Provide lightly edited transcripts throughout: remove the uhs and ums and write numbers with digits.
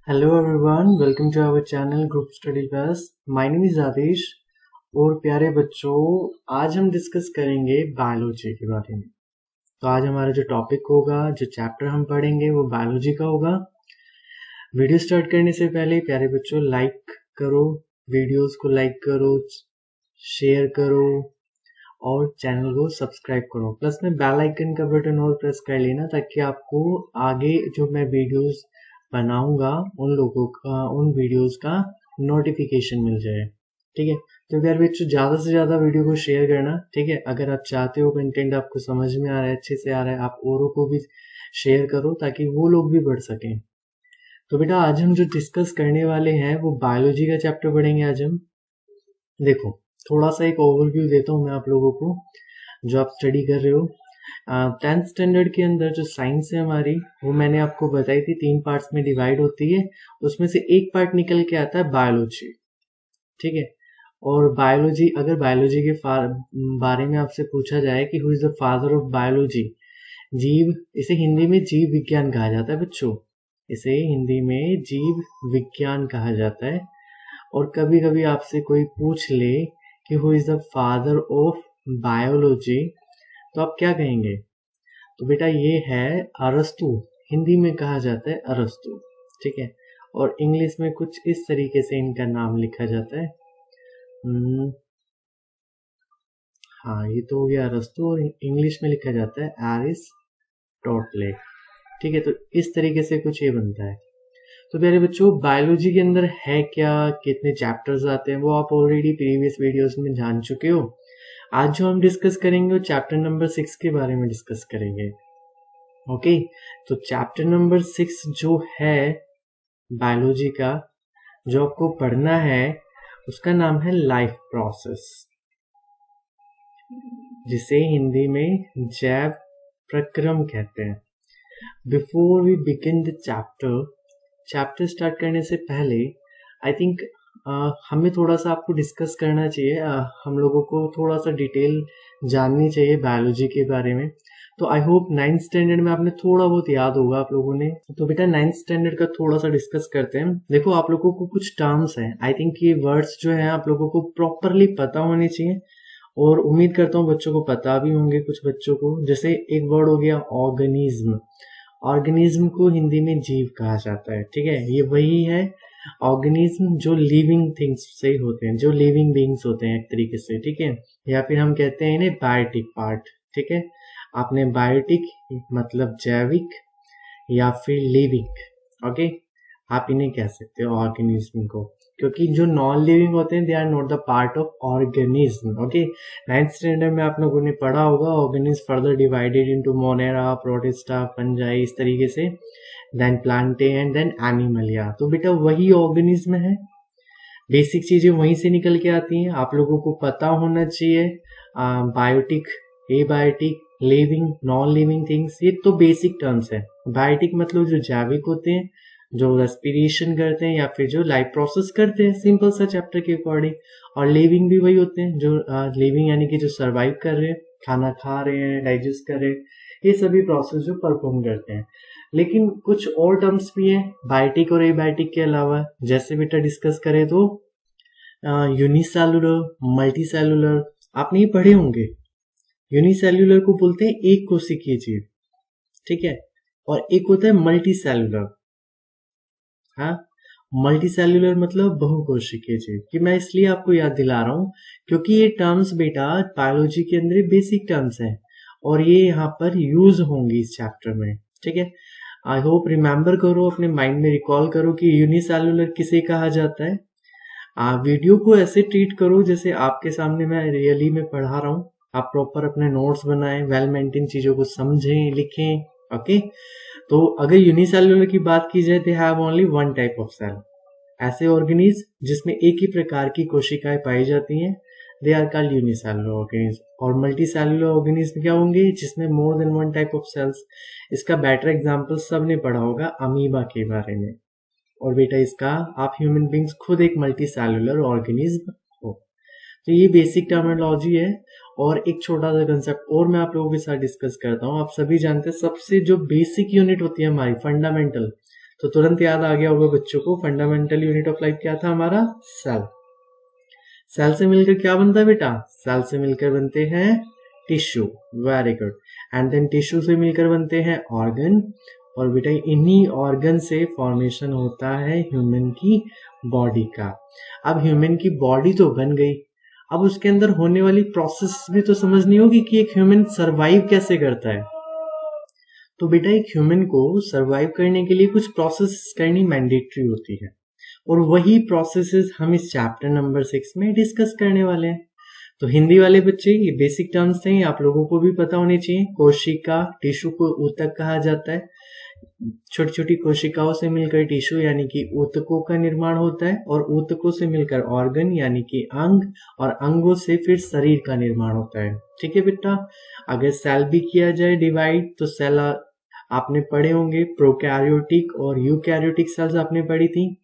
Hello everyone, welcome to our channel group study class. My name is Aadesh. और प्यारे बच्चों, आज हम डिस्कस करेंगे बायोलॉजी के बारे में। तो आज हमारा जो टॉपिक होगा, जो चैप्टर हम पढ़ेंगे वो बायोलॉजी का होगा। वीडियो स्टार्ट करने से पहले प्यारे बच्चों लाइक करो, वीडियोस को लाइक करो, शेयर करो और चैनल को सब्सक्राइब करो। प्लस में बेल आइकन का बटन और प्रेस कर लेना ताकि आपको आगे जो मैं वीडियोस बनाऊंगा उन वीडियोस का नोटिफिकेशन मिल जाए। ठीक है, तो प्यारे बच्चों ज्यादा से ज्यादा वीडियो को शेयर करना। ठीक है, अगर आप चाहते हो कंटेंट आपको समझ में आ रहा है, अच्छे से आ रहा है, आप औरों को भी शेयर करो ताकि वो लोग भी पढ़ सकें। तो बेटा आज हम जो डिस्कस करने वाले हैं वो बायोलॉजी का चैप्टर पढ़ेंगे। आज हम देखो थोड़ा सा एक ओवरव्यू देता हूँ मैं आप लोगों को जो आप स्टडी कर रहे हो। 10th स्टैंडर्ड के अंदर जो साइंस है हमारी, वो मैंने आपको बताई थी 3 पार्ट्स में डिवाइड होती है। उसमें से एक पार्ट निकल के आता है बायोलॉजी। ठीक है, और बायोलॉजी, अगर बायोलॉजी के बारे में आपसे पूछा जाए कि who is the father of biology, जीव, इसे हिंदी में जीव विज्ञान कहा जाता है बच्चों। इसे हिंदी में जीव विज्ञान कहा जाता है। और कभी कभी आपसे कोई पूछ ले कि who is the father of biology, तो आप क्या कहेंगे? तो बेटा ये है अरस्तु। हिंदी में कहा जाता है अरस्तु। ठीक है, और इंग्लिश में कुछ इस तरीके से इनका नाम लिखा जाता है। हाँ, ये तो हो गया अरस्तु, और इंग्लिश में लिखा जाता है एरिस्टोटले। ठीक है, तो इस तरीके से कुछ ये बनता है। तो प्यारे बच्चों, बायोलॉजी के अंदर है क्या, कितने चैप्टर्स आते हैं, वो आप ऑलरेडी प्रीवियस वीडियोस में जान चुके हो। आज जो हम डिस्कस करेंगे वो चैप्टर नंबर 6 के बारे में डिस्कस करेंगे। ओके, तो चैप्टर नंबर 6 जो है बायोलॉजी का, जो आपको पढ़ना है, उसका नाम है लाइफ प्रोसेस, जिसे हिंदी में जैव प्रक्रम कहते हैं। Before we begin the chapter start करने से पहले आई थिंक हमें थोड़ा सा आपको डिस्कस करना चाहिए। हम लोगों को थोड़ा सा डिटेल जाननी चाहिए बायोलॉजी के बारे में। तो आई होप 9th स्टैंडर्ड में आपने थोड़ा बहुत याद होगा आप लोगों ने। तो बेटा 9th स्टैंडर्ड का थोड़ा सा डिस्कस करते हैं। देखो आप लोगों को कुछ टर्म्स हैं, आई थिंक ये वर्ड्स जो है आप लोगों को प्रॉपरली पता होने चाहिए, और उम्मीद करता हूँ बच्चों को पता भी होंगे कुछ बच्चों को। जैसे एक वर्ड हो गया ऑर्गेनिज्म। ऑर्गेनिज्म को हिंदी में जीव कहा जाता है। ठीक है, ये वही है ऑर्गेनिज्म जो लिविंग थिंग्स से होते हैं, जो लिविंग बींग्स होते हैं एक तरीके से। ठीक है, या फिर हम कहते हैं इन्हें बायोटिक पार्ट। ठीक है, आपने बायोटिक मतलब जैविक या फिर लिविंग, ओके, आप इन्हें कह सकते हो ऑर्गेनिज्म को, क्योंकि जो नॉन लिविंग होते हैं they are not the part of organism. Okay, 9th standard में आप लोगों ने पढ़ा होगा organism further divided into Monera, Protista, Fungi, इस तरीके से, then Plantae and then Animalia. तो बेटा वही ऑर्गेनिज्म है, बेसिक चीजें वहीं से निकल के आती हैं। आप लोगों को पता होना चाहिए biotic, abiotic, living, non living things, ये तो बेसिक टर्म्स है। बायोटिक मतलब जो जैविक होते हैं, जो रेस्पिरेशन करते हैं या फिर जो लाइफ प्रोसेस करते हैं, सिंपल सा चैप्टर के अकॉर्डिंग। और लिविंग भी वही होते हैं जो लिविंग यानी कि जो सर्वाइव कर रहे हैं, खाना खा रहे हैं, डाइजेस्ट कर रहे हैं, ये सभी प्रोसेस जो परफॉर्म करते हैं। लेकिन कुछ और टर्म्स भी हैं बायोटिक और एबायोटिक के अलावा। जैसे बेटा डिस्कस करें तो यूनिसेलुलर, मल्टीसेलुलर, आपने ये पढ़े होंगे। यूनिसेल्युलर को बोलते हैं एक कोशिकीय जीव। ठीक है, और एक होता है मल्टी सेल्युलर। हाँ, मल्टी सेल्युलर मतलब बहुकोशिकीय जीव। कि मैं इसलिए आपको याद दिला रहा हूं क्योंकि ये टर्म्स बेटा बायोलॉजी के अंदर बेसिक टर्म्स हैं और ये यहाँ पर यूज होंगी इस चैप्टर में। ठीक है, आई होप रिमेम्बर करो, अपने माइंड में रिकॉल करो कि यूनिसेल्युलर किसे कहा जाता है। वीडियो को ऐसे ट्रीट करो जैसे आपके सामने मैं रियली में पढ़ा रहा हूँ। आप प्रॉपर अपने नोट्स बनाएं, वेल मेंटेन चीजों को समझें, लिखें। ओके, तो अगर यूनिसेल्युलर की बात की जाए, they have only one type of cell. ऐसे ऑर्गेनिज्म जिसमें एक ही प्रकार की कोशिकाएं पाई जाती हैं, they are called unicellular organism. और मल्टीसेल्युलर ऑर्गेनिज्म क्या होंगे? जिसमें more than one type of cells. इसका बेटर एग्जांपल सबने पढ़ा होगा अमीबा के बारे में। और बेटा इसका आप ह्यूमन बींग्स खुद एक मल्टी सेल्युलर ऑर्गेनिज्म हो। तो ये बेसिक टर्मिनोलॉजी है। और एक छोटा सा कंसेप्ट और मैं आप लोगों के साथ डिस्कस करता हूँ। आप सभी जानते हैं सबसे जो बेसिक यूनिट होती है हमारी, फंडामेंटल, तो तुरंत याद आ गया होगा बच्चों को, फंडामेंटल यूनिट ऑफ लाइफ क्या था हमारा, सेल। सेल से मिलकर क्या बनता है बेटा, सेल से मिलकर बनते हैं tissue, very good. And then tissue से मिलकर बनते हैं ऑर्गन, और बेटा इन्हीं ऑर्गन से फॉर्मेशन होता है ह्यूमन की बॉडी का। अब ह्यूमन की बॉडी तो बन गई, अब उसके अंदर होने वाली प्रोसेस भी तो समझनी होगी कि एक ह्यूमन सरवाइव कैसे करता है। तो बेटा एक ह्यूमन को सरवाइव करने के लिए कुछ प्रोसेस करनी मैंडेटरी होती है, और वही प्रोसेसेस हम इस चैप्टर नंबर 6 में डिस्कस करने वाले हैं। तो हिंदी वाले बच्चे ये बेसिक टर्म्स थे, आप लोगों को भी पता होने चाहिए। कोशिका, टिश्यू को ऊतक कहा जाता है। छोटी छोटी कोशिकाओं से मिलकर टिश्यू यानी कि ऊतकों का निर्माण होता है, और ऊतकों से मिलकर ऑर्गन यानी कि अंग, और अंगों से फिर शरीर का निर्माण होता है। ठीक है बेटा। अगर सेल भी किया जाए डिवाइड, तो सेल आपने पढ़े होंगे, प्रोकैरियोटिक और यूकैरियोटिक सेल्स आपने पढ़ी थी,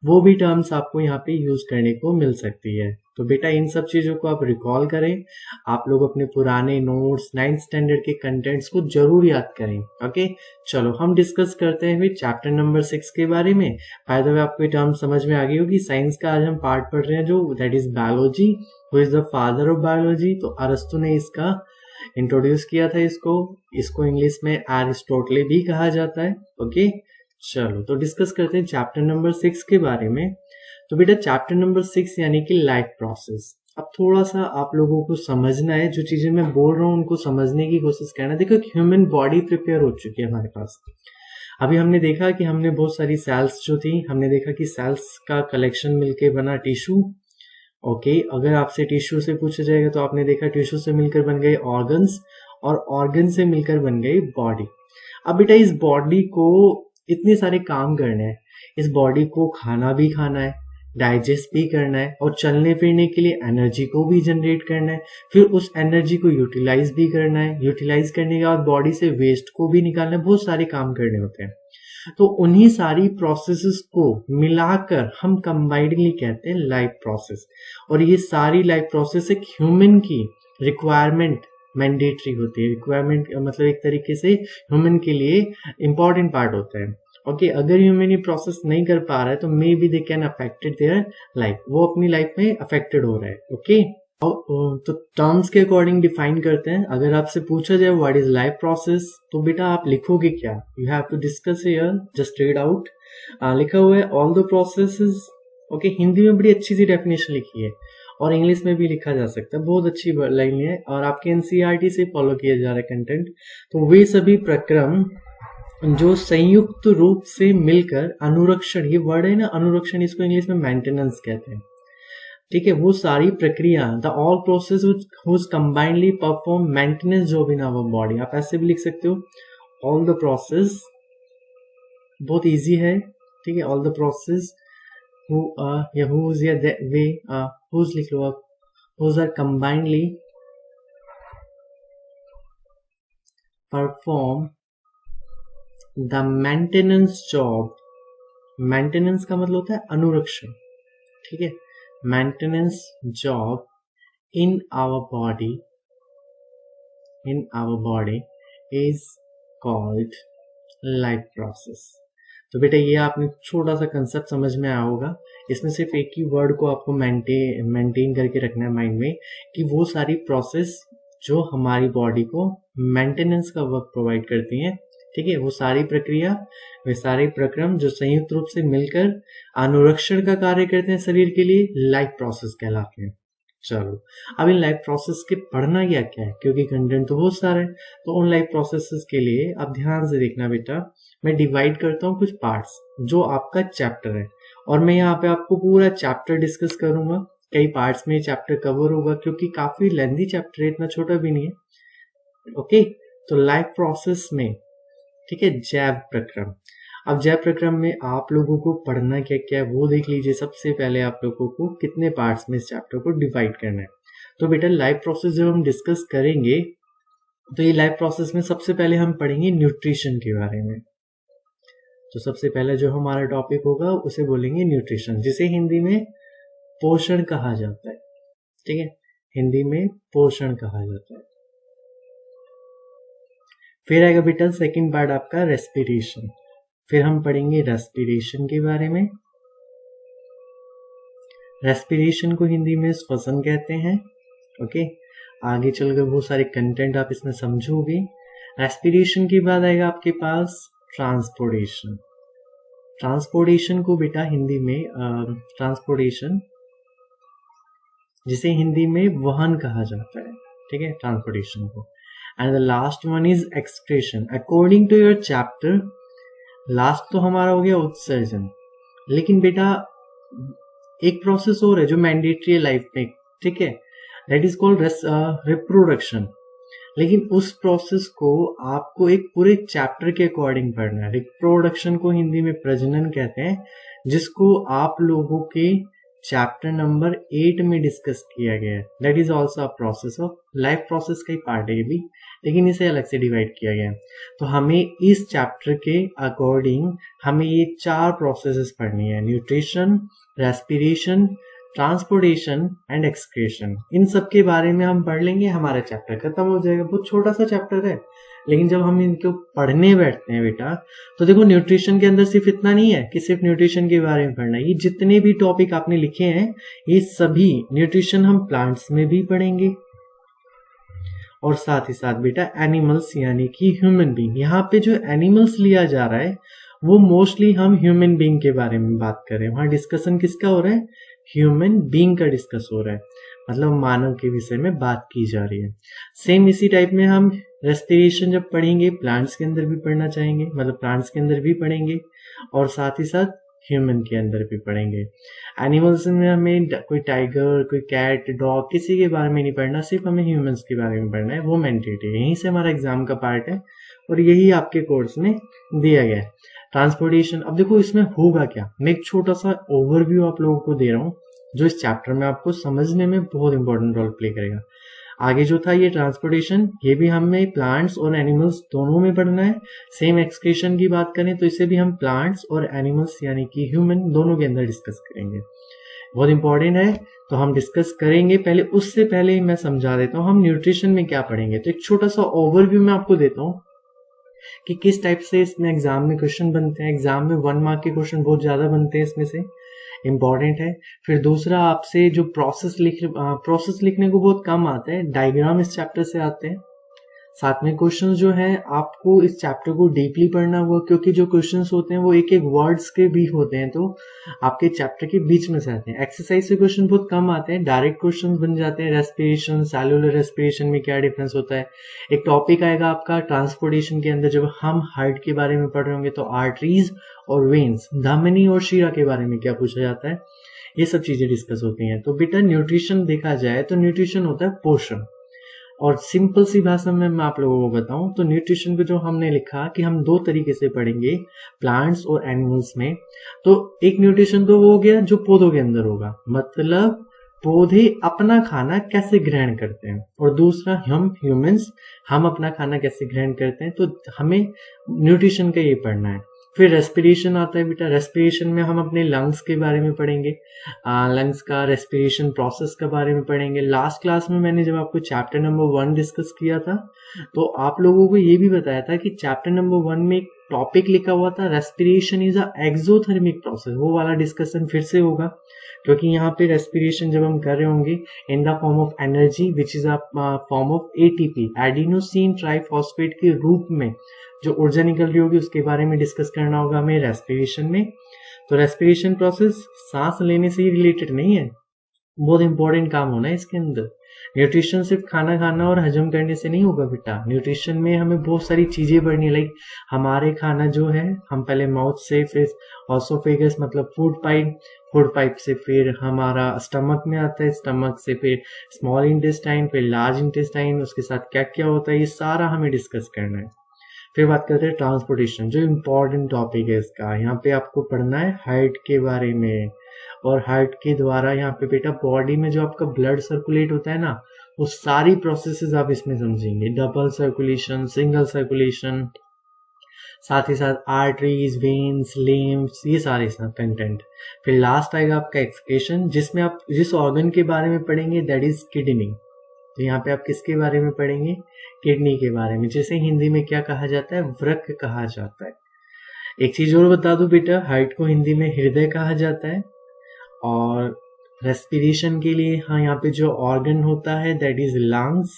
वो भी टर्म्स आपको यहाँ पे यूज करने को मिल सकती है। तो बेटा इन सब चीजों को आप रिकॉल करें, आप लोग अपने पुराने नोट्स 9th स्टैंडर्ड के कंटेंट्स को जरूर याद करें। ओके, चलो हम डिस्कस करते हैं फिर चैप्टर नंबर 6 के बारे में। बाय द वे आपको ये टर्म समझ में आ गई होगी। साइंस का आज हम पार्ट पढ़ रहे हैं जो that is biology. Who is the father of biology? तो अरस्तु ने इसका इंट्रोड्यूस किया था। इसको इंग्लिश में एरिस्टोटले भी कहा जाता है। ओके, चलो तो डिस्कस करते हैं चैप्टर नंबर 6 के बारे में। तो बेटा चैप्टर नंबर 6 यानी कि लाइफ प्रोसेस। अब थोड़ा सा आप लोगों को समझना है, जो चीजें मैं बोल रहा हूँ उनको समझने की कोशिश करना। देखो ह्यूमन बॉडी प्रिपेयर हो चुकी है हमारे पास। अभी हमने देखा कि हमने बहुत सारी सेल्स जो थी, हमने देखा कि सेल्स का कलेक्शन मिलके बना टिश्यू। ओके, अगर आपसे टिश्यू से पूछा जाएगा तो आपने देखा टिश्यू से मिलकर बन गए ऑर्गन्स, और ऑर्गन से मिलकर बन गई बॉडी। अब बेटा इस बॉडी को इतने सारे काम करने हैं। इस बॉडी को खाना भी खाना है, डाइजेस्ट भी करना है, और चलने फिरने के लिए एनर्जी को भी जनरेट करना है। फिर उस एनर्जी को यूटिलाइज भी करना है। यूटिलाइज करने के बाद बॉडी से वेस्ट को भी निकालना है। बहुत सारे काम करने होते हैं। तो उन्हीं सारी प्रोसेसेस को मिलाकर हम कंबाइंडली कहते हैं लाइफ प्रोसेस। और ये सारी लाइफ प्रोसेस एक ह्यूमन की रिक्वायरमेंट मैंडेटरी होती है। रिक्वायरमेंट मतलब एक तरीके से ह्यूमन के लिए इंपॉर्टेंट पार्ट होता है। ओके, अगर ह्यूमन ये प्रोसेस नहीं कर पा रहा है तो may be they can affected their life, वो अपनी लाइफ में अफेक्टेड हो रहा है। ओके, तो टर्म्स के अकॉर्डिंग डिफाइन करते हैं। अगर आपसे पूछा जाए व्हाट इज लाइफ प्रोसेस, तो बेटा आप लिखोगे क्या? You have to discuss here, just read out. लिखा हुआ है all the processes. Okay, Hindi में बड़ी अच्छी सी डेफिनेशन लिखी है, और इंग्लिश में भी लिखा जा सकता है। बहुत अच्छी लाइन है, और आपके एनसीईआरटी से फॉलो किया जा रहा है कंटेंट। तो वे सभी प्रक्रम जो संयुक्त रूप से मिलकर अनुरक्षण, ये वर्ड है ना अनुरक्षण, इसको इंग्लिश में मेंटेनेंस कहते हैं। ठीक है, वो सारी प्रक्रिया, the all process which combinely perform maintenance job in our body. आप ऐसे भी लिख सकते हो ऑल द प्रोसेस, बहुत इजी है। ठीक है, ऑल द प्रोसेस या whose या वे whose लिख लो आप, whose are combinedly perform the maintenance job। Maintenance का मतलब होता है अनुरक्षण। ठीक है, maintenance job in our body is called life process. तो बेटा ये आपने छोटा सा कंसेप्ट समझ में आया होगा। इसमें सिर्फ एक ही वर्ड को आपको मेंटेन करके रखना है माइंड में, कि वो सारी प्रोसेस जो हमारी बॉडी को मेंटेनेंस का वर्क प्रोवाइड करती हैं। ठीक है, वो सारी प्रक्रिया, वे सारे प्रक्रम जो संयुक्त रूप से मिलकर अनुरक्षण का कार्य करते हैं शरीर के लिए, लाइफ प्रोसेस कहलाते हैं। चलो अब इन लाइफ प्रोसेस के पढ़ना क्या क्या है, क्योंकि कंटेंट तो बहुत सारा है। तो उन लाइफ प्रोसेसेस के लिए आप ध्यान से देखना बेटा, मैं डिवाइड करता हूँ कुछ पार्ट्स जो आपका चैप्टर है, और मैं यहाँ पे आपको पूरा चैप्टर डिस्कस करूंगा। कई पार्ट्स में चैप्टर कवर होगा, क्योंकि काफी लेंथी चैप्टर है, इतना छोटा भी नहीं है। ओके, तो लाइफ प्रोसेस में, ठीक है, जैव प्रक्रम। अब जैव प्रक्रम में आप लोगों को पढ़ना क्या क्या है वो देख लीजिए। सबसे पहले आप लोगों को कितने पार्ट्स में इस चैप्टर को डिवाइड करना है। तो बेटा लाइफ प्रोसेस जब हम डिस्कस करेंगे, तो ये लाइफ प्रोसेस में सबसे पहले हम पढ़ेंगे न्यूट्रिशन के बारे में। तो सबसे पहले जो हमारा टॉपिक होगा उसे बोलेंगे न्यूट्रिशन, जिसे हिंदी में पोषण कहा जाता है। ठीक है, हिंदी में पोषण कहा जाता है। फिर आएगा बेटा सेकंड पार्ट आपका रेस्पिरेशन। फिर हम पढ़ेंगे रेस्पिरेशन के बारे में। रेस्पिरेशन को हिंदी में श्वसन कहते हैं। ओके, आगे चलकर बहुत सारे कंटेंट आप इसमें समझोगे। रेस्पिरेशन के बाद आएगा आपके पास ट्रांसपोर्टेशन। ट्रांसपोर्टेशन को बेटा हिंदी में ट्रांसपोर्टेशन, जिसे हिंदी में वहन कहा जाता है, ठीक है, ट्रांसपोर्टेशन को। And the last one is excretion. According to your chapter, last तो हमारा हो गया उत्सर्जन, लेकिन बेटा एक प्रोसेस और है जो मैंडेटरी है लाइफ में, ठीक है, दैट इज कॉल्ड रिप्रोडक्शन। लेकिन उस प्रोसेस को आपको एक पूरे चैप्टर के अकॉर्डिंग पढ़ना है। रिप्रोडक्शन को हिंदी में प्रजनन कहते हैं, जिसको आप लोगों के चैप्टर नंबर 8 में डिस्कस किया गया है। That is also a process of life, process का ही पार्ट है ये भी, लेकिन इसे अलग से डिवाइड किया गया है। तो हमें इस चैप्टर के अकॉर्डिंग हमें ये 4 प्रोसेसेस पढ़नी है, nutrition, respiration, transportation and excretion. इन सब के बारे में हम पढ़ लेंगे, हमारा चैप्टर खत्म हो जाएगा। बहुत छोटा सा चैप्टर है, लेकिन जब हम इनको पढ़ने बैठते हैं बेटा, तो देखो न्यूट्रिशन के अंदर सिर्फ इतना नहीं है कि सिर्फ न्यूट्रिशन के बारे में पढ़ना है। ये जितने भी टॉपिक आपने लिखे हैं, ये सभी न्यूट्रिशन हम प्लांट्स में भी पढ़ेंगे, और साथ ही साथ बेटा एनिमल्स यानी कि ह्यूमन बीइंग। यहाँ पे जो एनिमल्स लिया जा रहा है वो मोस्टली हम ह्यूमन बीइंग के बारे में बात कर रहे हैं। वहां डिस्कशन किसका हो रहा है? ह्यूमन बीइंग का डिस्कस हो रहा है, मतलब मानव के विषय में बात की जा रही है। सेम इसी टाइप में हम रेस्पिरेशन जब पढ़ेंगे, प्लांट्स के अंदर भी पढ़ना चाहेंगे, मतलब प्लांट्स के अंदर भी पढ़ेंगे, और साथ ही साथ ह्यूमन के अंदर भी पढ़ेंगे। एनिमल्स में हमें कोई टाइगर, कोई कैट, डॉग, किसी के बारे में नहीं पढ़ना, सिर्फ हमें ह्यूमंस के बारे में पढ़ना है। वो मैंडेटरी है, यहीं से हमारा एग्जाम का पार्ट है, और यही आपके कोर्स में दिया गया है। ट्रांसपोर्टेशन, अब देखो इसमें होगा क्या, मैं एक छोटा सा ओवरव्यू आप लोगों को दे रहा हूँ, जो इस चैप्टर में आपको समझने में बहुत इंपॉर्टेंट रोल प्ले करेगा। आगे जो था ये ट्रांसपोर्टेशन, ये भी हमें प्लांट्स और एनिमल्स दोनों में पढ़ना है। सेम एक्सक्रीशन की बात करें तो इसे भी हम प्लांट्स और एनिमल्स यानी कि ह्यूमन दोनों के अंदर डिस्कस करेंगे। बहुत इंपॉर्टेंट है, तो हम डिस्कस करेंगे। पहले उससे पहले मैं समझा देता हूँ हम न्यूट्रिशन में क्या पढ़ेंगे। तो एक छोटा सा ओवरव्यू मैं आपको देता हूँ कि किस टाइप से इसमें एग्जाम में क्वेश्चन बनते हैं। एग्जाम में 1 मार्क के क्वेश्चन बहुत ज्यादा बनते हैं, इसमें से इंपॉर्टेंट है। फिर दूसरा, आपसे जो प्रोसेस लिखने को बहुत कम आता है, डायग्राम इस चैप्टर से आते हैं। साथ में क्वेश्चंस जो है आपको इस चैप्टर को डीपली पढ़ना होगा, क्योंकि जो क्वेश्चंस होते हैं वो एक एक वर्ड्स के भी होते हैं, तो आपके चैप्टर के बीच में से आते हैं। एक्सरसाइज से क्वेश्चन बहुत कम आते हैं, डायरेक्ट क्वेश्चन बन जाते हैं। रेस्पिरेशन, सेलुलर रेस्पिरेशन में क्या डिफरेंस होता है। एक टॉपिक आएगा आपका ट्रांसपोर्टेशन के अंदर, जब हम हार्ट के बारे में पढ़ रहे होंगे तो आर्टरीज और वेन्स, धमनी और शिरा के बारे में क्या पूछा जाता है, ये सब चीजें डिस्कस होती हैं। तो बेटा न्यूट्रिशन देखा जाए तो न्यूट्रिशन होता है पोषण, और सिंपल सी भाषा में मैं आप लोगों को बताऊं तो न्यूट्रिशन को जो हमने लिखा कि हम 2 तरीके से पढ़ेंगे, प्लांट्स और एनिमल्स में। तो एक न्यूट्रिशन तो वो हो गया जो पौधों के अंदर होगा, मतलब पौधे अपना खाना कैसे ग्रहण करते हैं, और दूसरा हम ह्यूमंस, हम अपना खाना कैसे ग्रहण करते हैं। तो हमें न्यूट्रिशन का ये पढ़ना है। फिर रेस्पिरेशन आता है बेटा, रेस्पिरेशन में हम अपने लंग्स के बारे में पढ़ेंगे, लंग्स का रेस्पिरेशन प्रोसेस के बारे में पढ़ेंगे। लास्ट क्लास में मैंने जब आपको चैप्टर नंबर 1 डिस्कस किया था, तो आप लोगों को ये भी बताया था कि चैप्टर नंबर 1 में एक टॉपिक लिखा हुआ था, respiration is a exothermic process. वो वाला डिस्कशन फिर से होगा, क्योंकि यहाँ पे रेस्पिरेशन जब हम कर रहे होंगे in the form of energy which is a form of ATP, adenosine triphosphate के रूप में जो ऊर्जा निकल रही होगी, उसके बारे में डिस्कस करना होगा हमें रेस्पिरेशन में। तो रेस्पिरेशन प्रोसेस सांस लेने से ही रिलेटेड नहीं है, बहुत इंपॉर्टेंट काम होना है इसके अंदर। न्यूट्रिशन सिर्फ खाना खाना और हजम करने से नहीं होगा बेटा, न्यूट्रिशन में हमें बहुत सारी चीजें पढ़नी है। लाइक हमारे खाना जो है, हम पहले माउथ से, फिर ऑसोफेगस मतलब फूड पाइप से फिर हमारा स्टमक में आता है, स्टमक से फिर स्मॉल इंटेस्टाइन, फिर लार्ज इंटेस्टाइन, उसके साथ क्या क्या होता है, ये सारा हमें डिस्कस करना है। फिर बात करते हैं ट्रांसपोर्टेशन, जो इम्पोर्टेंट टॉपिक है इसका। यहाँ पे आपको पढ़ना है हार्ट के बारे में, और हार्ट के द्वारा यहाँ पे बेटा बॉडी में जो आपका ब्लड सर्कुलेट होता है ना, वो सारी प्रोसेसेस आप इसमें समझेंगे, डबल सर्कुलेशन, सिंगल सर्कुलेशन, साथ ही साथ आर्टरीज, वेन्स, लिम्फ्स, ये सारे कंटेंट। फिर लास्ट आएगा आपका एक्सक्रीशन, जिसमें आप जिस ऑर्गन के बारे में पढ़ेंगे दैट इज किडनी। तो यहाँ पे आप किसके बारे में पढ़ेंगे? किडनी के बारे में, जिसे हिंदी में क्या कहा जाता है? वृक्क कहा जाता है। एक चीज और बता दूं बेटा, हार्ट को हिंदी में हृदय कहा जाता है। और रेस्पिरेशन के लिए हाँ यहाँ पे जो ऑर्गन होता है दैट इज लंग्स।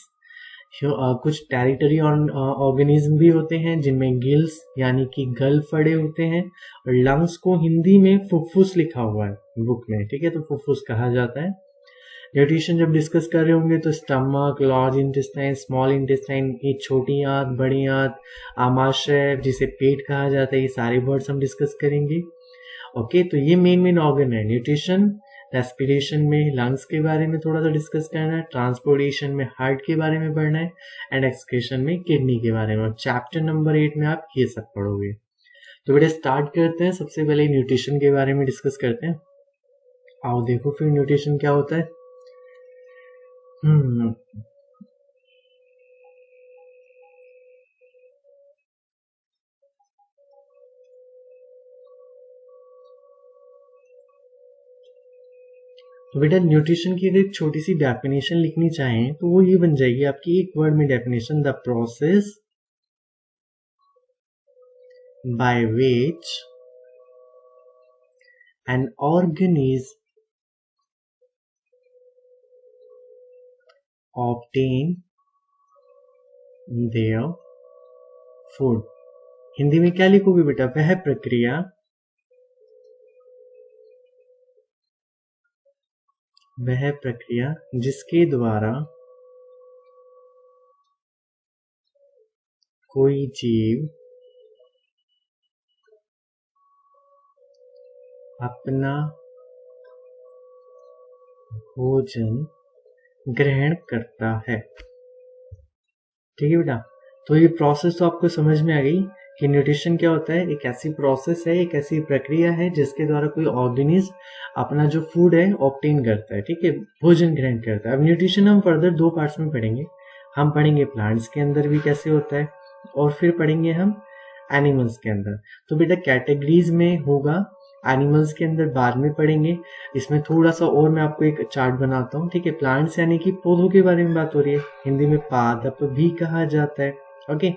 कुछ टेरिटरी ऑर्गेनिज्म भी होते हैं जिनमें गिल्स यानी कि गल फड़े होते हैं। और लंग्स को हिंदी में फुफ्फुस लिखा हुआ है बुक में, ठीक है, तो फुफ्फुस कहा जाता है। न्यूट्रिशन जब डिस्कस कर रहे होंगे तो stomach, large intestine, small intestine, ये छोटी आंत, बड़ी आंत, आमाशय जिसे पेट कहा जाता है, ये सारे वर्ड्स हम डिस्कस करेंगे। ओके, तो ये मेन ऑर्गन है। न्यूट्रिशन, रेस्पिरेशन में लंग्स के बारे में थोड़ा सा डिस्कस करना है, ट्रांसपोर्टेशन में हार्ट के बारे में पढ़ना है, एंड एक्सक्रीशन में किडनी के बारे में। और चैप्टर नंबर 8 में आप ये सब पढ़ोगे। तो बेटा स्टार्ट करते हैं। सबसे पहले न्यूट्रिशन के बारे में डिस्कस करते हैं। आओ देखो फिर न्यूट्रिशन क्या होता है। तो बेटा न्यूट्रिशन की अगर एक छोटी सी डेफिनेशन लिखनी चाहें तो वो ये बन जाएगी आपकी एक वर्ड में definition, the process by which an organism obtain their food. Hindi में क्या लिखोगे बेटा, वह प्रक्रिया जिसके द्वारा कोई जीव अपना भोजन ग्रहण करता है। ठीक है बेटा, तो ये प्रोसेस तो आपको समझ में आ गई कि न्यूट्रिशन क्या होता है। एक ऐसी प्रोसेस है, एक ऐसी प्रक्रिया है जिसके द्वारा कोई ऑर्गेनिज्म अपना जो फूड है ऑब्टेन करता है, ठीक है, भोजन ग्रहण करता है। अब न्यूट्रिशन हम फर्दर दो पार्ट्स में पढ़ेंगे। हम पढ़ेंगे प्लांट्स के अंदर भी कैसे होता है, और फिर पढ़ेंगे हम एनिमल्स के अंदर। तो बेटा कैटेगरीज में होगा, एनिमल्स के अंदर बाद में पढ़ेंगे। इसमें थोड़ा सा और मैं आपको एक चार्ट बनाता हूँ, ठीक है। प्लांट्स यानी कि पौधों के बारे में बात हो रही है, हिंदी में पादप भी कहा जाता है। ओके,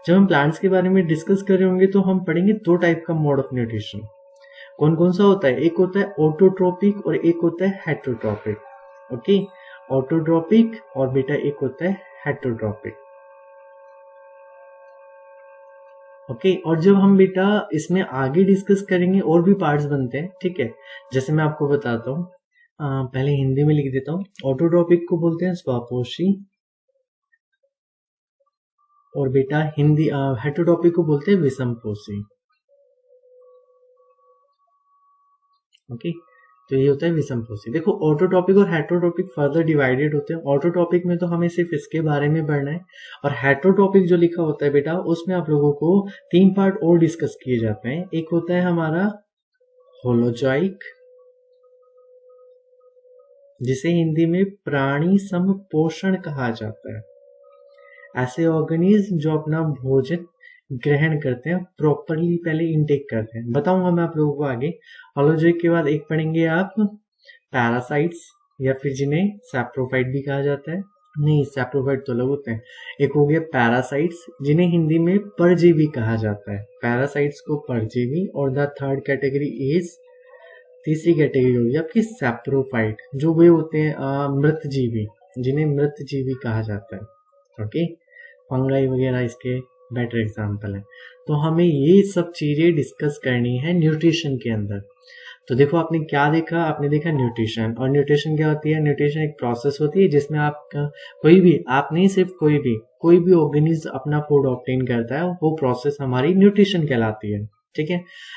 जब हम प्लांट्स के बारे में डिस्कस कर रहे होंगे तो हम पढ़ेंगे दो टाइप का मोड ऑफ न्यूट्रिशन। कौन कौन सा होता है, एक होता है ऑटोट्रोपिक और एक होता है हेटरोट्रोपिक। ओके, ऑटोट्रोपिक और बेटा एक होता है हेटरोट्रोपिक। ओके, और जब हम बेटा इसमें आगे डिस्कस करेंगे और भी पार्ट्स बनते हैं, ठीक है। जैसे मैं आपको बताता हूँ, पहले हिंदी में लिख देता हूँ। ऑटोट्रोपिक को बोलते हैं स्वपोषी, और बेटा हिंदी हेटरोट्रोपिक को बोलते हैं विषमपोषी। ओके, तो ये होता है विषमपोषी। देखो ऑटोट्रोपिक और हेटरोट्रोपिक फर्दर डिवाइडेड होते हैं। ऑटोट्रोपिक में तो हमें सिर्फ इसके बारे में पढ़ना है, और हेटरोट्रोपिक जो लिखा होता है बेटा उसमें आप लोगों को तीन पार्ट और डिस्कस किए जाते हैं। एक होता है हमारा होलोजोइक, जिसे हिंदी में प्राणी समपोषण कहा जाता है। ऐसे ऑर्गेनिज्म जो अपना भोजन ग्रहण करते हैं, प्रॉपरली पहले इनटेक करते हैं। बताऊंगा मैं आप लोगों को आगे। होलोजोइक के बाद एक पढ़ेंगे आप पैरासाइट्स, या फिर जिन्हें सैप्रोफाइट भी कहा जाता है। नहीं, सैप्रोफाइट तो अलग होते हैं। एक हो गया पैरासाइट्स, जिन्हें हिंदी में परजीवी कहा जाता है। पैरासाइट्स को परजीवी, और द थर्ड कैटेगरी इज, तीसरी कैटेगरी होगी आपकी सैप्रोफाइट, जो वे होते हैं मृतजीवी, जिन्हें मृतजीवी कहा जाता है। ओके, फंगाई वगैरह इसके बेटर एग्जाम्पल है। तो हमें ये सब चीजें डिस्कस करनी है न्यूट्रिशन के अंदर। तो देखो आपने क्या देखा, आपने देखा न्यूट्रिशन। और न्यूट्रिशन क्या होती है, न्यूट्रिशन एक प्रोसेस होती है जिसमें आपका कोई भी, आप नहीं सिर्फ कोई भी ऑर्गेनिज्म अपना फूड ऑब्टेन करता है, वो प्रोसेस हमारी न्यूट्रिशन कहलाती है। ठीक है,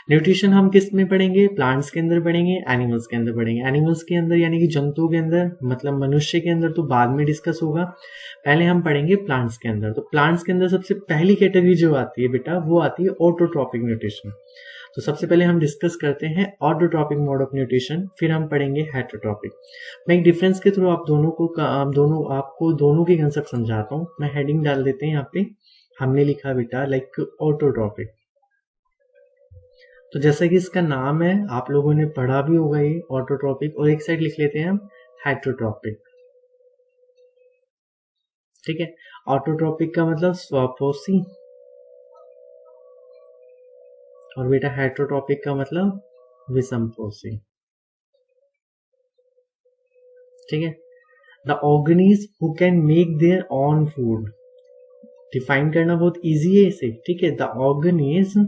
न्यूट्रिशन हम किस में पढ़ेंगे, प्लांट्स के अंदर पढ़ेंगे, एनिमल्स के अंदर पढ़ेंगे। एनिमल्स के अंदर यानी कि जंतुओं के अंदर, मतलब मनुष्य के अंदर तो बाद में डिस्कस होगा, पहले हम पढ़ेंगे प्लांट्स के अंदर। तो प्लांट्स के अंदर सबसे पहली कैटेगरी जो आती है बेटा, वो आती है ऑटोट्रॉपिक न्यूट्रिशन। तो सबसे पहले हम डिस्कस करते हैं ऑटोट्रॉपिक मोड ऑफ न्यूट्रिशन, फिर हम पढ़ेंगे हेटरोट्रॉपिक। मैं एक डिफरेंस के थ्रू आपको दोनों की कंसेप्ट समझाता हूँ। मैं हेडिंग डाल देते हैं यहाँ पे, हमने लिखा बेटा लाइक ऑटोट्रॉपिक। तो जैसा कि इसका नाम है, आप लोगों ने पढ़ा भी होगा ये ऑटोट्रॉपिक, और एक साइड लिख लेते हैं हम हेटरोट्रॉपिक। ठीक है, ऑटोट्रॉपिक का मतलब स्वपोषी, और बेटा हेटरोटॉपिक का मतलब विषमपोषी। ठीक है। The organism who can make their on food, define करना बहुत इजी है इसे। ठीक है, the organism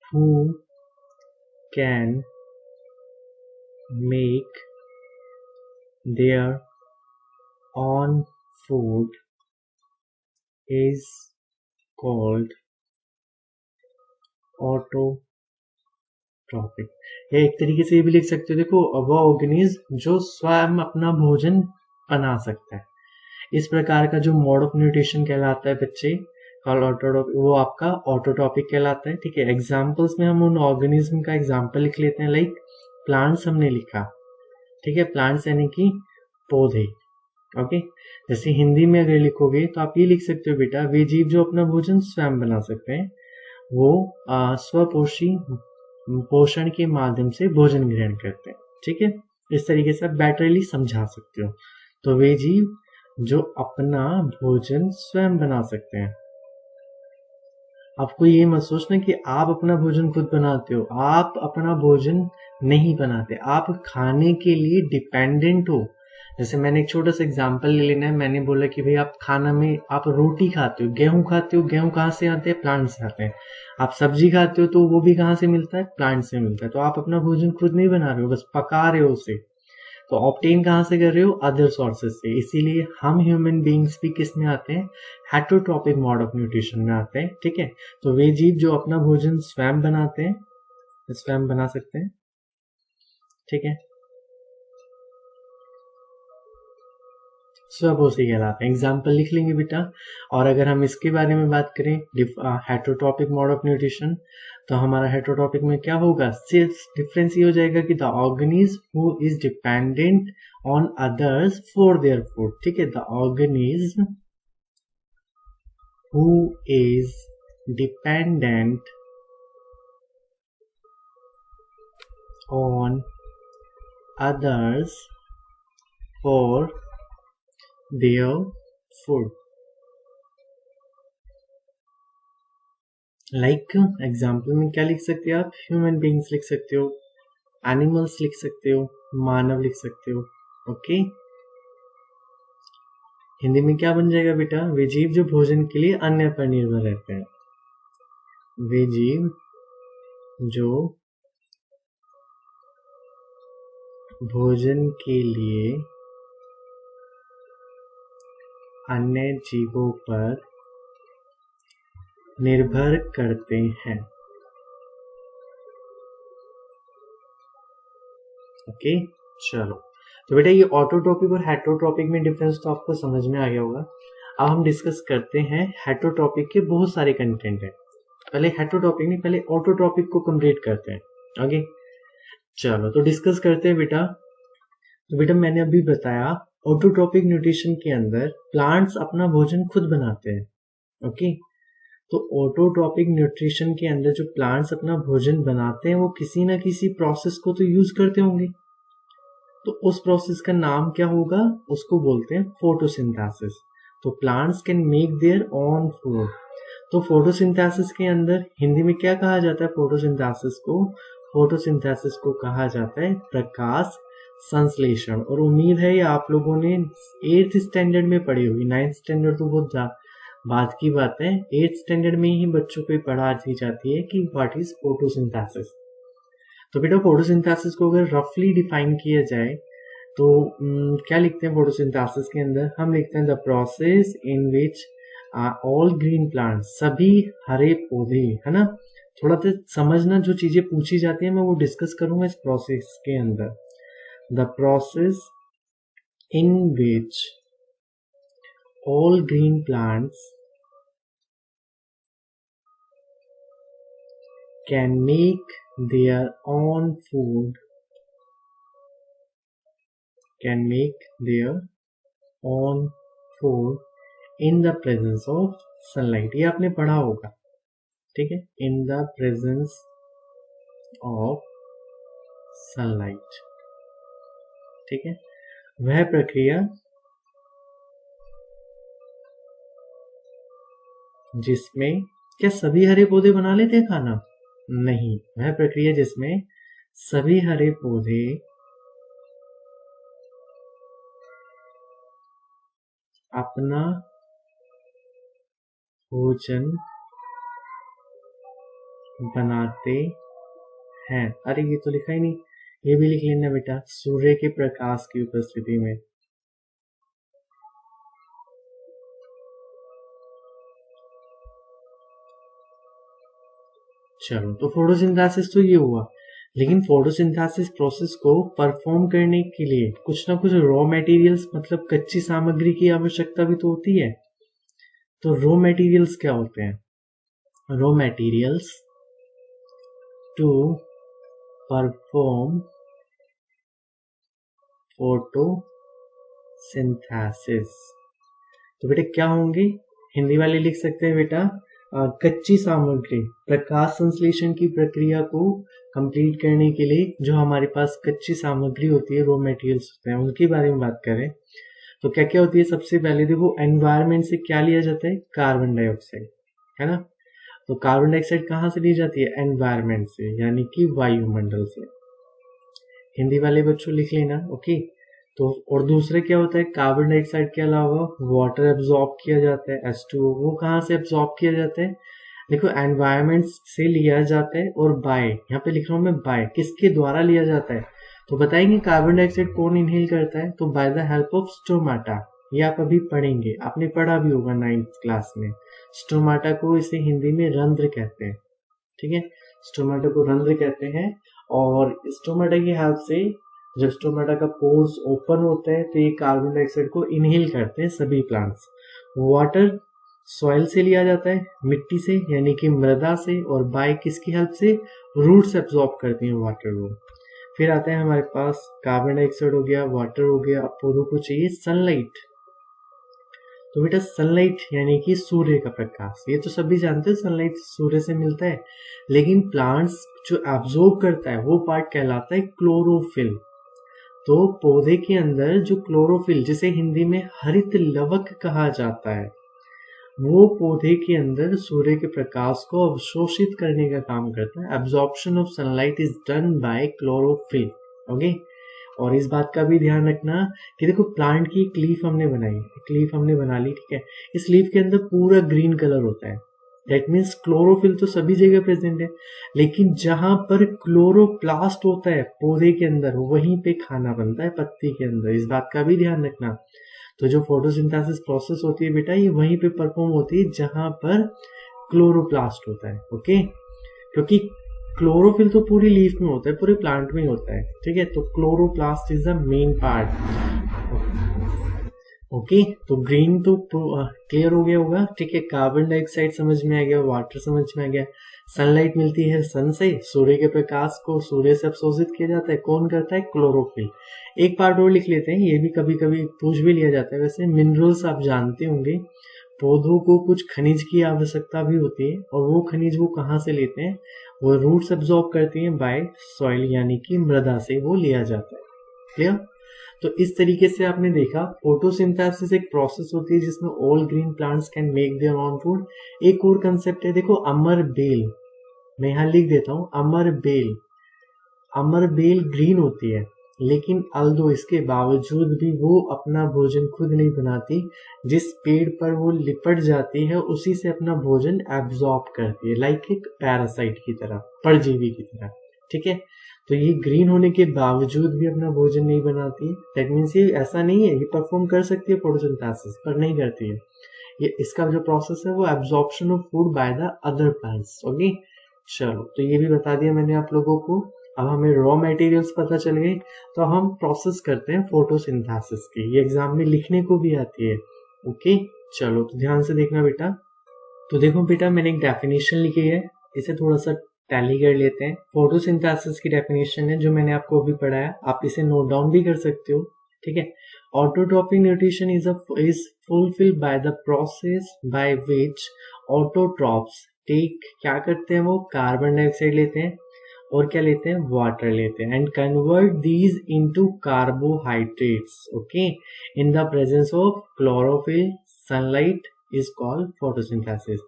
who can make their on food is called autotrophic. या एक तरीके से ये भी लिख सकते हो, देखो वह ऑर्गेनिज्म जो स्वयं अपना भोजन बना सकता है, इस प्रकार का जो मोड ऑफ न्यूट्रिशन कहलाता है बच्चे, कॉल्ड ऑटोट्रॉपिक, वो आपका ऑटोट्रॉपिक कहलाता है। ठीक है, एग्जाम्पल्स में हम उन ऑर्गेनिज्म का एग्जाम्पल लिख लेते हैं, लाइक प्लांट्स हमने लिखा। ठीक है, प्लांट्स यानी कि पौधे। ओके, जैसे हिंदी में अगर लिखोगे तो आप ये लिख सकते हो बेटा, वे जीव जो अपना भोजन स्वयं बना सकते हैं, वो स्वपोषी पोषण के माध्यम से भोजन ग्रहण करते हैं। ठीक है, इस तरीके से आप बेटरली समझा सकते हो। तो वे जीव जो अपना भोजन स्वयं बना सकते हैं। आपको ये मत सोचना कि आप अपना भोजन खुद बनाते हो, आप अपना भोजन नहीं बनाते, आप खाने के लिए डिपेंडेंट हो। जैसे मैंने एक छोटा सा एग्जांपल ले लेना है, मैंने बोला कि भाई आप खाना में आप रोटी खाते हो, गेहूं खाते हो, गेहूं कहाँ से आते हैं, प्लांट से आते हैं। आप सब्जी खाते हो तो वो भी कहाँ से मिलता है, प्लांट से मिलता है। तो आप अपना भोजन खुद नहीं बना रहे हो, बस पका रहे हो उसे। तो ऑब्टेन कहाँ से कर रहे हो, अदर सोर्सेज से। इसीलिए हम ह्यूमन बींग्स भी किस में आते हैं, हेटरोट्रॉपिक मोड ऑफ न्यूट्रिशन में आते हैं। ठीक है, तो वे जीव जो अपना भोजन स्वयं बनाते हैं, स्वयं बना सकते हैं। ठीक है, स्वपोषी कहलाते हैं। एग्जाम्पल लिख लेंगे बेटा। और अगर हम इसके बारे में बात करें हेटरोट्रॉपिक मोड ऑफ न्यूट्रिशन, तो हमारा हेटरोट्रॉपिक में क्या होगा, सिर्फ डिफरेंस ये हो जाएगा कि the organism who is dependent on others for their food. ठीक है, the organism who is dependent on others for their food। Like example में क्या लिख सकते हो आप, ह्यूमन बींग्स लिख सकते हो, एनिमल्स लिख सकते हो, मानव लिख सकते हो। ओके, हिंदी में क्या बन जाएगा बेटा, वे जीव जो भोजन के लिए अन्य पर निर्भर रहते हैं। वे जीव जो भोजन के लिए अन्य जीवों पर निर्भर करते हैं। ओके, चलो, तो बेटा ये ऑटोट्रॉपिक और हेटरोट्रॉपिक में डिफरेंस तो आपको समझ में आ गया होगा। अब हम डिस्कस करते हैं हेटरोट्रॉपिक के बहुत सारे कंटेंट है। पहले हेटरोट्रॉपिक नहीं, पहले ऑटोट्रॉपिक को कंप्लीट करते हैं। ओके, चलो तो डिस्कस करते हैं बेटा। तो बेटा मैंने अभी बताया ऑटोट्रॉपिक न्यूट्रिशन के अंदर प्लांट्स अपना भोजन खुद बनाते हैं। ओके, तो ऑटोट्रॉपिक न्यूट्रिशन के अंदर जो प्लांट्स अपना भोजन बनाते हैं वो किसी ना किसी प्रोसेस को तो यूज करते होंगे। तो उस प्रोसेस का नाम क्या होगा, उसको बोलते हैं फोटोसिंथेसिस। तो plants can make their own food. तो फोटोसिंथेसिस के अंदर हिंदी में क्या कहा जाता है, फोटोसिंथेसिस को, फोटोसिंथेसिस को कहा जाता है प्रकाश संश्लेषण। और उम्मीद है ये आप लोगों ने 8th स्टैंडर्ड में पढ़ी होगी। 9th स्टैंडर्ड तो बहुत बात की बात है, 8th स्टैंडर्ड में ही बच्चों को पढ़ा दी जाती है कि व्हाट इज फोटोसिंथेसिस। तो बेटा फोटोसिंथेसिस को अगर रफली डिफाइन किया जाए तो क्या लिखते हैं फोटोसिंथेसिस के अंदर, हम लिखते हैं the process in which all green plants, सभी हरे पौधे, है ना। थोड़ा सा समझना, जो चीजें पूछी जाती है मैं वो डिस्कस करूंगा इस प्रोसेस के अंदर। The process in which all green plants can make their own food, can make their own food in the presence of sunlight। ये आपने पढ़ा होगा, ठीक है, in the presence of sunlight। ठीक है, वह प्रक्रिया जिसमें क्या सभी हरे पौधे बना लेते हैं खाना? नहीं, वह प्रक्रिया जिसमें सभी हरे पौधे अपना भोजन बनाते हैं। अरे ये तो लिखा ही नहीं, ये भी लिख लेना बेटा, सूर्य के प्रकाश की उपस्थिति में। चलो, तो फोटोसिंथेसिस तो ये हुआ, लेकिन फोटोसिंथेसिस प्रोसेस को परफॉर्म करने के लिए कुछ ना कुछ रॉ मटेरियल्स मतलब कच्ची सामग्री की आवश्यकता भी तो होती है। तो रॉ मटेरियल्स क्या होते हैं? Raw materials to perform photosynthesis, तो बेटा क्या होंगे? हिंदी वाले लिख सकते हैं बेटा, कच्ची सामग्री, प्रकाश संश्लेषण की प्रक्रिया को कंप्लीट करने के लिए जो हमारे पास कच्ची सामग्री होती है, रॉ मटेरियल्स होते हैं, उनके बारे में बात करें तो क्या क्या होती है? सबसे पहले देखो, एनवायरनमेंट से क्या लिया जाता है? कार्बन डाइऑक्साइड, है ना। तो कार्बन डाइऑक्साइड कहाँ से ली जाती है? एनवायरनमेंट से, यानी कि वायुमंडल से। हिंदी वाले बच्चों लिख लेना, ओके। तो और दूसरे क्या होता है? कार्बन डाइऑक्साइड के अलावा वाटर एब्जॉर्ब किया जाता है, H2O। वो कहाँ से एब्जॉर्ब किया जाता है? देखो, एनवायरनमेंट से लिया जाता है, और बाय, यहाँ पे लिख रहा हूँ मैं बाय, किसके द्वारा लिया जाता है? तो बताएंगे कार्बन डाइऑक्साइड कौन इनहेल करता है? तो by the help of stomata. ये आप अभी पढ़ेंगे, आपने पढ़ा भी होगा 9th क्लास में। स्टोमाटा को इसे हिंदी में रंध्र कहते हैं, ठीक है। स्टोमाटा को रंध्र कहते हैं, और स्टोमाटा की हेल्प से जब स्टोमाटा का पोर्स ओपन होता है तो ये कार्बन डाइऑक्साइड को इनहेल करते हैं सभी प्लांट्स। वाटर सॉइल से लिया जाता है, मिट्टी से यानी कि मृदा से, और बाय किसकी हेल्प से? रूट्स एब्जॉर्ब करती हैं वाटर को। फिर आता है हमारे पास कार्बन डाइऑक्साइड हो गया, वाटर हो गया, अब पौधों को चाहिए सनलाइट। तो बेटा सनलाइट यानी कि सूर्य का प्रकाश, ये तो सभी जानते हैं सनलाइट सूर्य से मिलता है, लेकिन प्लांट्स जो एब्जॉर्ब करता है वो पार्ट कहलाता है क्लोरोफिल। तो पौधे के अंदर जो क्लोरोफिल, जिसे हिंदी में हरित लवक कहा जाता है, वो पौधे के अंदर सूर्य के प्रकाश को अवशोषित करने का काम करता है। Absorption of sunlight is done by chlorophyll, okay. और इस बात का भी ध्यान रखना कि देखो, प्लांट की एक लीफ हमने बनाई, एक लीफ हमने बना ली, ठीक है। इस लीफ के अंदर पूरा ग्रीन कलर होता है, दैट मीन्स क्लोरोफिल तो सभी जगह प्रेजेंट है, लेकिन जहां पर क्लोरोप्लास्ट होता है पौधे के अंदर, वहीं पे खाना बनता है पत्ती के अंदर। इस बात का भी ध्यान रखना। तो जो फोटोसिंथेसिस प्रोसेस होती है बेटा, ये वहीं पे परफॉर्म होती है जहां पर क्लोरोप्लास्ट होता है, ओके। क्योंकि क्लोरोफिल तो पूरी लीफ में होता है, पूरे प्लांट में ही होता है, ठीक है। तो chloroplast is the main part, okay. तो ग्रीन तो क्लियर हो गया होगा, ठीक है। कार्बन डाइऑक्साइड समझ में आ गया, वाटर समझ में आ गया, सनलाइट मिलती है सन से, सूर्य के प्रकाश को सूर्य से अवशोषित किया जाता है, कौन करता है? क्लोरोफिल। एक पार्ट और लिख लेते हैं, ये भी कभी कभी पूछ भी लिया जाता है। वैसे मिनरल्स आप जानते होंगे, पौधों को कुछ खनिज की आवश्यकता भी होती है, और वो खनिज वो कहाँ से लेते हैं? वो रूट्स एब्जॉर्ब करती हैं बाय सॉइल, यानी कि मृदा से वो लिया जाता है, क्लियर। तो इस तरीके से आपने देखा फोटोसिंथेसिस एक प्रोसेस होती है जिसमें all green plants can make their own food. एक और कंसेप्ट है, देखो, अमर बेल, मैं यहां लिख देता हूं, अमर बेल। अमर बेल ग्रीन होती है, लेकिन अल्दो इसके बावजूद भी वो अपना भोजन खुद नहीं बनाती, जिस पेड़ पर वो लिपट जाती है उसी से अपना भोजन एब्जॉर्ब करती है, लाइक एक पैरासाइट की तरह, परजीवी की तरह, ठीक है। तो ये ग्रीन होने के बावजूद भी अपना भोजन नहीं बनाती है, दैट मीन्स ये ऐसा नहीं है, ये परफॉर्म कर सकती है फोटोसिंथेसिस, पर नहीं करती है। ये इसका जो प्रोसेस है वो absorption of food by the other plants, okay. चलो, तो ये भी बता दिया मैंने आप लोगों को। अब हमें रॉ मटेरियल्स पता चल गए, तो हम प्रोसेस करते हैं फोटोसिंथेसिस की। ये एग्जाम में लिखने को भी आती है, ओके। चलो, तो ध्यान से देखना बेटा। तो देखो बेटा, मैंने एक डेफिनेशन लिखी है, इसे थोड़ा सा टैली कर लेते हैं। फोटोसिंथेसिस की डेफिनेशन है जो मैंने आपको अभी पढ़ाया, आप इसे नोट डाउन भी कर सकते हो, ठीक है। Autotrophic nutrition is fulfilled by the process by which autotrophs take, क्या करते हैं वो? कार्बन डाइऑक्साइड लेते हैं, और क्या लेते हैं? वाटर लेते हैं, and convert these into carbohydrates, okay, in the presence of chlorophyll. Sunlight is called photosynthesis.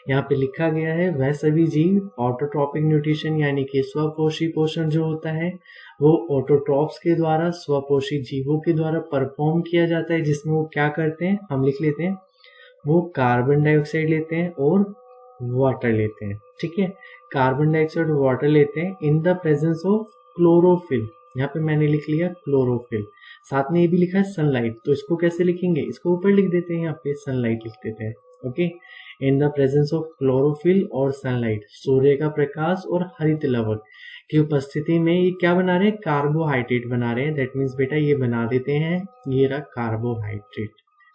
यहाँ पे लिखा गया है वह सभी जीव ऑटोट्रॉपिक न्यूट्रिशन यानी कि स्वपोषी पोषण जो होता है वो ऑटोट्रॉप्स के द्वारा स्वपोषी जीवों के द्वारा परफॉर्म किया जाता है, जिसमें वो क्या करते हैं हम लिख लेते हैं, वो कार्बन डाइऑक्साइड लेते हैं और वाटर लेते हैं। ठीक है, कार्बन डाइऑक्साइड और वाटर लेते हैं in the presence of chlorophyll. यहाँ पे मैंने लिख लिया क्लोरोफिल, साथ में ये भी लिखा है सनलाइट, तो इसको कैसे लिखेंगे, इसको ऊपर लिख देते हैं, यहाँ पे सनलाइट लिख देते हैं। Okay, in the presence of chlorophyll और सनलाइट, सूर्य का प्रकाश और हरित लवण की उपस्थिति में ये क्या बना रहे हैं, कार्बोहाइड्रेट बना रहे हैं। दैट मीन्स बेटा ये बना देते हैं, ये रहा कार्बोहाइड्रेट।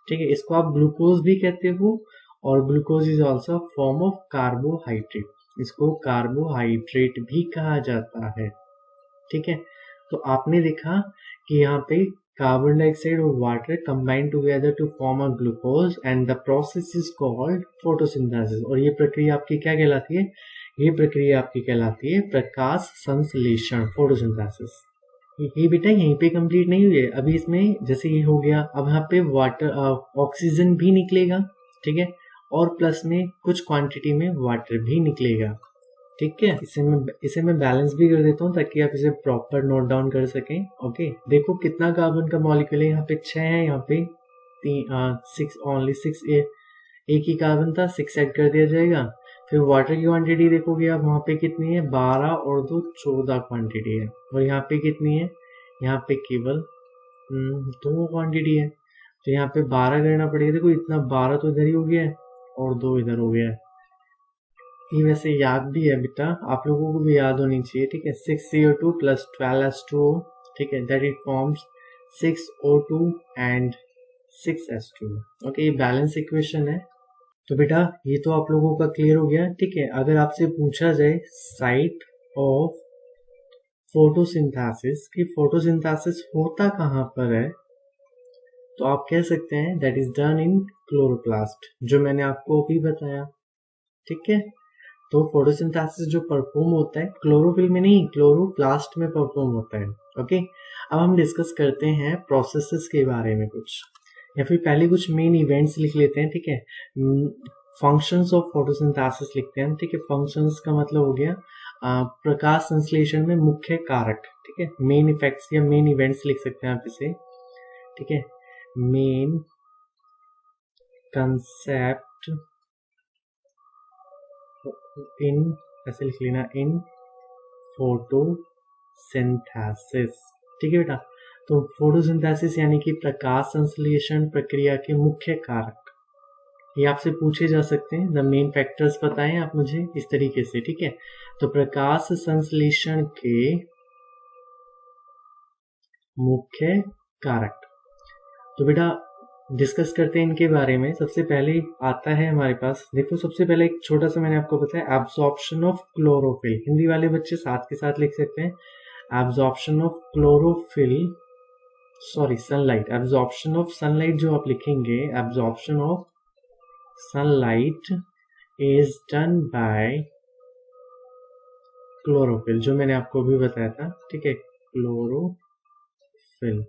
ठीक है, इसको आप ग्लूकोज भी कहते हो और glucose is also form of carbohydrate, इसको कार्बोहाइड्रेट भी कहा जाता है। ठीक है, तो आपने देखा कि यहाँ पे कार्बन डाइऑक्साइड और water combine together to form a glucose and the process is called photosynthesis. और ये प्रक्रिया आपकी क्या कहलाती है, ये प्रक्रिया आपकी कहलाती है प्रकाश संश्लेषण, फोटोसिंथेसिस। ये बेटा यहीं पे कंप्लीट नहीं हुई है, अभी इसमें जैसे ये हो गया, अब यहाँ पे वाटर ऑक्सीजन भी निकलेगा। ठीक है, और प्लस में कुछ क्वांटिटी में वाटर भी निकलेगा। ठीक है, इसे मैं बैलेंस भी कर देता हूँ ताकि आप इसे प्रॉपर नोट डाउन कर सकें। ओके, देखो कितना कार्बन का मॉलिक्यूल है, यहाँ पे 6 है, यहाँ पे 6 ओनली 6, एक ही कार्बन था, 6 ऐड कर दिया जाएगा। फिर वाटर की क्वांटिटी देखोगे आप, वहाँ पे कितनी है, 12 और 2 14 क्वांटिटी है। और यहाँ पे कितनी है, यहाँ पे केवल 2 क्वांटिटी है, तो यहाँ पे 12 करना पड़ेगा। देखो इतना 12 तो इधर ही हो गया है और 2 इधर हो गया है। ये वैसे याद भी है बेटा, आप लोगों को भी याद होनी चाहिए। ठीक है, 6CO2 प्लस 12H2O, ठीक है, that it forms 6O2 and 6H2O। Okay, ये बैलेंस इक्वेशन है। तो बेटा ये तो आप लोगों का क्लियर हो गया। ठीक है, अगर आपसे पूछा जाए साइट ऑफ फोटोसिंथेसिस कि फोटोसिंथेसिस होता कहाँ पर है, तो आप कह सकते हैं that is done in chloroplast, जो मैंने आपको अभी बताया। ठीक है, तो फोटोसिंथेसिस जो परफॉर्म होता है क्लोरोफिल में नहीं, क्लोरोप्लास्ट में परफॉर्म होता है। ओके, अब हम डिस्कस करते हैं प्रोसेसेस के बारे में कुछ, या फिर पहले कुछ मेन इवेंट्स लिख लेते हैं। ठीक है, फंक्शंस ऑफ फोटोसिंथेसिस लिखते हैं। ठीक है, फंक्शंस का मतलब हो गया प्रकाश संश्लेषण में मुख्य कारक। ठीक है, मेन इफेक्ट्स या मेन इवेंट्स लिख सकते हैं आप इसे। ठीक है, मेन कंसेप्ट इन, ऐसे लिख लेना, इन फोटोसिंथेसिस। ठीक है बेटा, तो फोटोसिंथेसिस यानी कि प्रकाश संश्लेषण प्रक्रिया के मुख्य कारक, ये आपसे पूछे जा सकते हैं। द मेन फैक्टर्स बताएं आप मुझे इस तरीके से। ठीक है, तो प्रकाश संश्लेषण के मुख्य कारक, तो बेटा डिस्कस करते हैं इनके बारे में। सबसे पहले आता है हमारे पास, देखो सबसे पहले एक छोटा सा मैंने आपको बताया एब्जॉर्प्शन ऑफ क्लोरोफिल, हिंदी वाले बच्चे साथ के साथ लिख सकते हैं absorption of chlorophyll, sorry sunlight, absorption of sunlight जो आप लिखेंगे, absorption of sunlight is done by chlorophyll, जो मैंने आपको भी बताया था। ठीक है, क्लोरोफिल,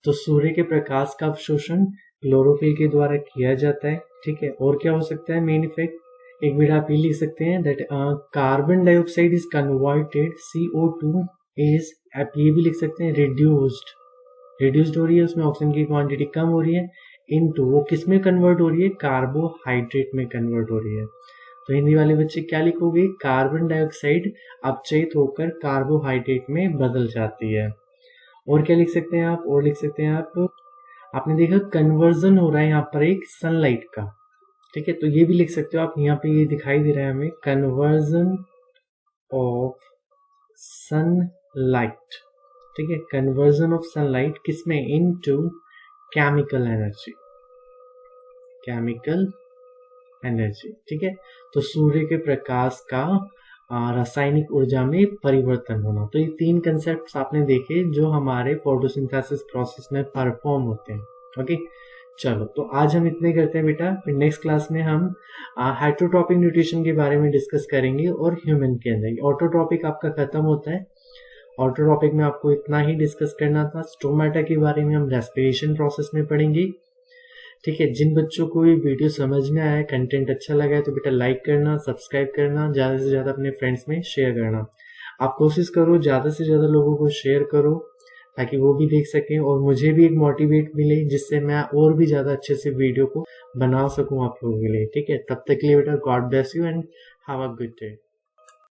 तो सूर्य के प्रकाश का अवशोषण क्लोरोफिल के द्वारा किया जाता है। ठीक है, और क्या हो सकता है मेन इफेक्ट, एक बेटा आप ये लिख सकते हैं that carbon dioxide is converted, CO2 is, आप ये भी लिख सकते हैं रिड्यूस्ड हो रही है, उसमें ऑक्सीजन की क्वांटिटी कम हो रही है, इनटू वो किस में कन्वर्ट हो रही है, कार्बोहाइड्रेट में कन्वर्ट हो रही है। तो हिंदी वाले बच्चे क्या लिखोगे, कार्बन डाइऑक्साइड अपचयित होकर कार्बोहाइड्रेट में बदल जाती है। और क्या लिख सकते हैं आप, और लिख सकते हैं आप, आपने देखा कन्वर्जन हो रहा है यहाँ पर एक सनलाइट का। ठीक है, तो ये भी लिख सकते हो आप, यहाँ पे ये दिखाई दे रहा है हमें कन्वर्जन ऑफ सनलाइट। ठीक है, कन्वर्जन ऑफ सनलाइट किसमें, into chemical energy, chemical energy. ठीक है, तो सूर्य के प्रकाश का रासायनिक ऊर्जा में परिवर्तन होना। तो ये 3 कंसेप्ट आपने देखे जो हमारे फोटोसिंथेसिस प्रोसेस में परफॉर्म होते हैं। ओके, चलो तो आज हम इतने करते हैं बेटा, फिर नेक्स्ट क्लास में हम हाइड्रोट्रॉपिक न्यूट्रिशन के बारे में डिस्कस करेंगे और ह्यूमन के अंदर। ऑटोट्रॉपिक आपका खत्म होता है, ऑटोट्रॉपिक में आपको इतना ही डिस्कस करना था। स्टोमेटा के बारे में हम रेस्पिरेशन प्रोसेस में पढ़ेंगे। ठीक है, जिन बच्चों को ये वीडियो समझ में आया, कंटेंट अच्छा लगा है, तो बेटा लाइक करना, सब्सक्राइब करना, ज़्यादा से ज़्यादा अपने फ्रेंड्स में शेयर करना। आप कोशिश करो ज़्यादा से ज़्यादा लोगों को शेयर करो, ताकि वो भी देख सकें और मुझे भी एक मोटिवेट मिले, जिससे मैं और भी ज़्यादा अच्छे से वीडियो को बना सकूं आप लोगों के लिए। ठीक है, तब तक के लिए बेटा God bless you and have a good day.